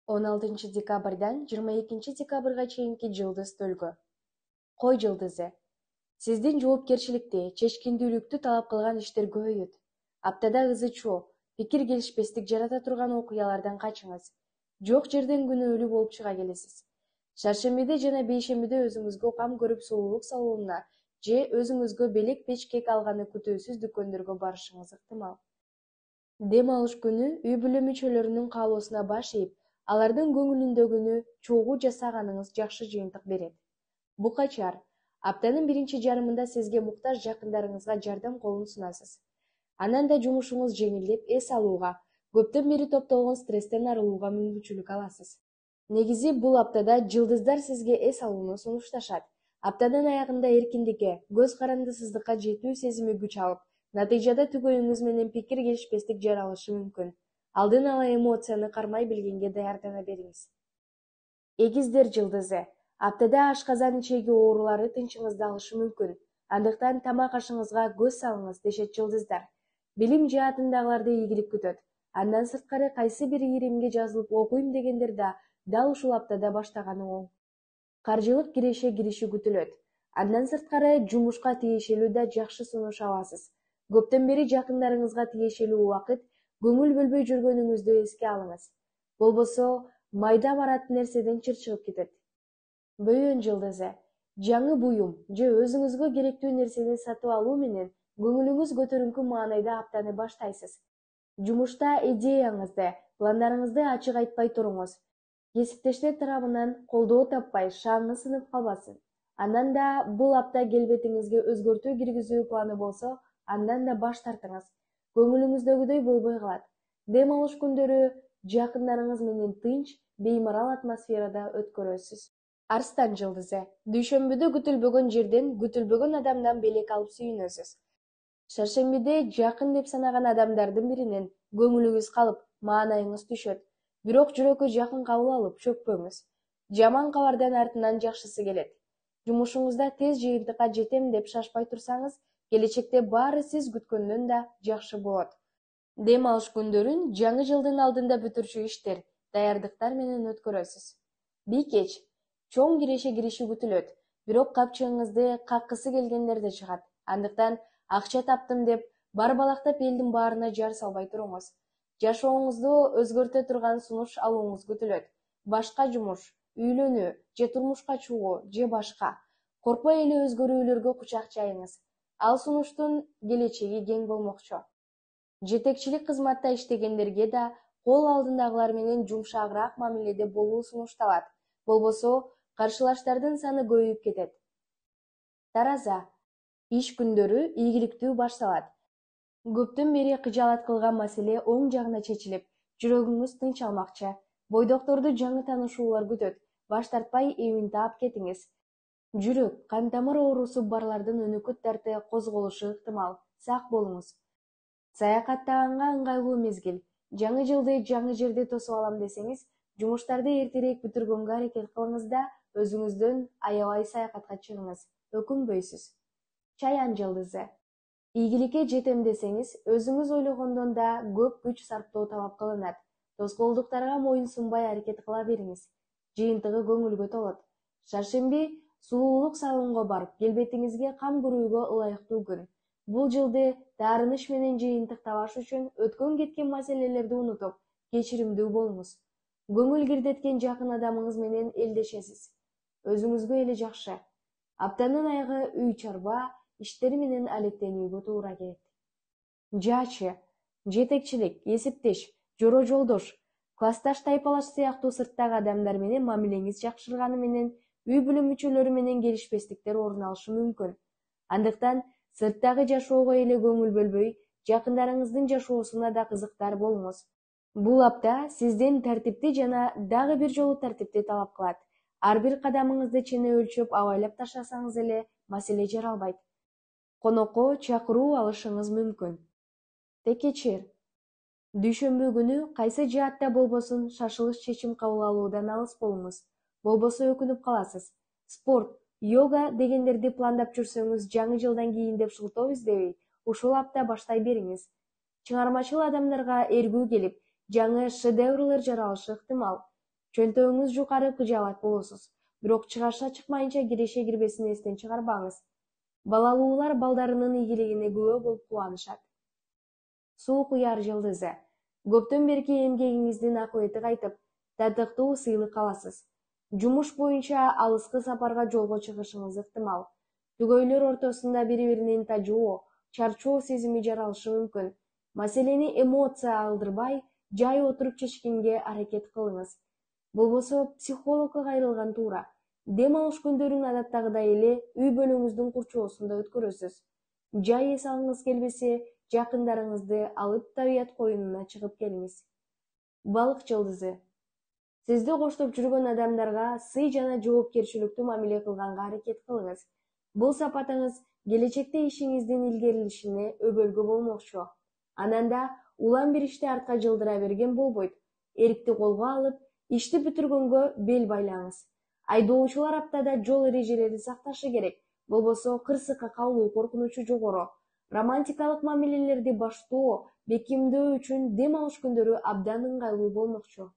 16 декабрдан 22 декабрга чейинки жылдыз төлгө. Кой жылдызы. Сиздин жоопкерчиликти, чечкиндүүлүктү талап кылган иштер көбөйөт. Аптада ызы-чуу, пикир келишпестик жарата турган окуялардан качыңыз. Жок жерден күнөөлүү болуп чыга келесиз. Шаршембиде жана бейшембиде өзүңүзгө кам көрүп сулуулук салонуна же өзүңүзгө белек печкек алганы күтүүсүз дүкөндөргө барышыңыз ыктымал. Дем алыш күнү үй бүлө мүчөлөрүнүн каалоосуна баш ийип, алардын көңүлүндөгүнү чогуу жасаганыңыз жакшы жыйынтык берет. Букачар. Аптанын биринчи жарымында сизге муктаж жакындарыңызга жардам колун сунасыз. Анан да жумушуңуз жеңилдеп, эс алууга, көптөн бери топтолгон стресстен арылууга мүмкүнчүлүк аласыз. Негизи бул аптада жылдыздар сизге эс алууну сунушташат. Аптанын аягында эркиндикке, көз карандысыздыкка жетүү сезими күч алып, натыйжада түгөлүңүз менен пикир келишпестик жаралышы мүмкүн. Алдын ала эмоцияны кармай билгенге даярдана бериңиз. Эгиздер жылдызы. Аптада ашказан ичеги оорулары тынчыңызды алышы мүмкүн. Андыктан тамак ашыңызга көз салыңыз, дешет жылдыздар. Билим жаатындагыларды ийгилик күтөт. Андан сырткары кайсы бир иримге жазылып окуйм дегендер да дал ушул аптада баштаганы оң. Каржылык киреше кириши күтүлөт. Андан сырткары жумушка тиешелүү да жакшы сунуш аласыз. Көптөн бери жакындарыңызга тиешелүү убакыт, көңүл бөлбөй жүргөнүңүздү эске алыңыз. Болбосо майда барат нерседен чырчыгып кетет. Бөйөн жылдызы. Жаңы буюм же өзүңүзгө керектүү нерсени сатып алуу менен көңүлүңүз көтөрүңкү маанайда аптаны баштайсыз. Жумушта идеяңызды, пландарыңызды ачык айтпай туруңуз. Кесиптештер тарабынан колдоо таппай, шааңыз сынып калбасын. Андан да бул апта келбетиңизге өзгөртүү киргизүү планы болсо, андан да баш тартыңыз. Көңүлүңүздөгүдөй болбой калат. Дем алыш күндөрү жакындарыңыз менен тынч, беймарал атмосферада өткөрөсүз. Арстан жылдызы. Дүйшөмбүдө күтүлбөгөн жерден, күтүлбөгөн адамдан белек алып сүйүнөсүз. Шаршембиде жакын деп санаган адамдардын биринен көңүлүңүз калып, маанайыңыз түшөт. Бирок жүрөккө жакын кабыл алып, чөкпөңүз. Жаман кабардан артынан жакшысы келет. Жумушуңузда тез жыйынтыкка жетем деп шашпай турсаңыз, келечекте баары сиз күткөндөн да жакшы болот. Дем алыш күндөрүн жаңы жылдын алдында бүтүрчү иштер, даярдыктар менен өткөрөсүз. Бийкеч. Чоң киреше кириши күтүлөт, бирок капчыгыңызды каккысы келгендер да чыгат. Андыктан акча таптым деп бар балактап элдин баарына жар салбай туруңуз. Жашооңузду өзгөртө турган сунуш алууңуз күтүлөт. Башка жумуш, үйлөнүү же турмушка чыгуу же башка. Коркпой эле өзгөрүүлөргө кучак жайыңыз. Ал сунуштун келечеги кең болмокчу. Жетекчилик кызматта иштегендерге да кол алдындагылар менен жумшагыраак мамиледе болуу сунушталат. Болбосо каршылаштардын саны көбөйүп кетет. Тараза. Иш күндөрү ийгиликтүү башталат. Көптөн бери кыжаалат кылган маселе оң жагына чечилип, жүрөгүңүз тынч алмакчы. Бойдокторду жаңы таанышуулар күтөт. Баш тартпай эбин таап кетиңиз. Жүрөк, кан тамыр оорусу барлардын өнөкөт дарты козголушу ыктымал. Сак болуңуз. Саякаттаганга ыңгайлуу мезгил. Жаңы жылды жаңы жерде тосуп алам десеңиз, жумуштарды эртерээк бүтүргөнгө аракет кылыңыз да өзүңүздөн аябай саякатка чыгыңыз. Өкүнбөйсүз. Чаян жылдызы. Ийгиликке жетем десеңиз, өзүңүз ойлогондон да көп күч сарптоо талап кылынат. Тоскоолдуктарга моюн сунбай аракет кыла бериңиз. Жыйынтыгы көңүлгө толот. Шаршемби сулуулук салонго барып, келбетиңизге кам көрүүгө ылайыктуу күн. Бул жылды таарыныч менен жыйынтык табаш үчүн өткөн кеткен маселелерди унутуп, кечиримдүү болуңуз. Көңүл кирдеткен жакын адамыңыз менен элдешесиз. Өзүңүзгө эле жакшы. Аптанын аягы үй чарба, иштери менен алектенүүгө туура келет. Жаачы, жетекчилик, эсептеш, жоро жолдош, классташ тайпалаш сыяктуу сырттагы адамдар менен мамилеңиз жакшырганы менен үй бүлө мүчөлөрү менен келишпестиктер орун алышы мүмкүн. Андыктан сырттагы жашоого эле көңүл бөлбөй, жакындарыңыздын жашоосуна да кызыктар болуңуз. Бул апта сизден тартипти жана дагы бир жолу тартипти талап кылат. Ар бир кадамыңызды чене өлчөп абайлап таштасаңыз эле маселе жаралбайт. Конокко чакыруу алышыңыз мүмкүн. Текечер. Дүйшөмбү күнү кайсы жаатта болбосун шашылыш чечим кабыл алуудан алыс болуңуз. Болбосо өкүнүп каласыз. Спорт, йога дегендерди пландап жүрсөңүз, жаңы жылдан кийин деп шылтоо издебей, ушул апта баштай бериңиз. Чыгармачыл адамдарга эргүү келип, жаңы шедеврлер жаралышы ыктымал. Чөнтөгүңүз жукары кыжаалат болосуз, бирок чыгарша чыкмайынча киреше кирбесин эстен чыгарбаңыз. Балалуулар балдарынын ийгилигине күбө болуп кубанышат. Суук уяр жылдызы. Көптөн берки эмгегиңиздин акыбети кайтып, татыктуу сыйлык аласыз. Жумуш боюнча алыскы сапарга жолго чыгышыңыз ыктымал. Түгөйлөр ортосунда бири-биринин тажоо, чарчоо сезими жаралышы мүмкүн. Маселени эмоция алдырбай, жай отуруп чечкенге аракет кылыңыз. Болбосо психологко кайрылган туура. Дем алыш күндөрүн адаттагыдай эле үй бөлөңүздүн курчоосунда өткөрөсүз. Жай эс алгыңыз келбесе, жакындарыңызды алып табият коюнуна чыгып келиңиз. Балык жылдызы. Сизди коштоп жүргөн адамдарга сый жана жоопкерчиликтүү мамиле кылганга аракет кылыңыз. Бул сапатыңыз келечекте ишиңиздин илгерилишине өбөлгө болмокчу. Ананда улам бир ишти артка жылдыра берген болбойт. Эркти колго алып, ишти бүтүргөнгө бел байлаңыз. Айдоочулар аптада жол эрежелерин сакташы керек, болбосо кырсыкка калуу коркунучу жогору. Романтикалык мамилелерди баштоо, бекемдөө үчүн дем алыш күндөрү абдан ыңгайлуу болмокчу.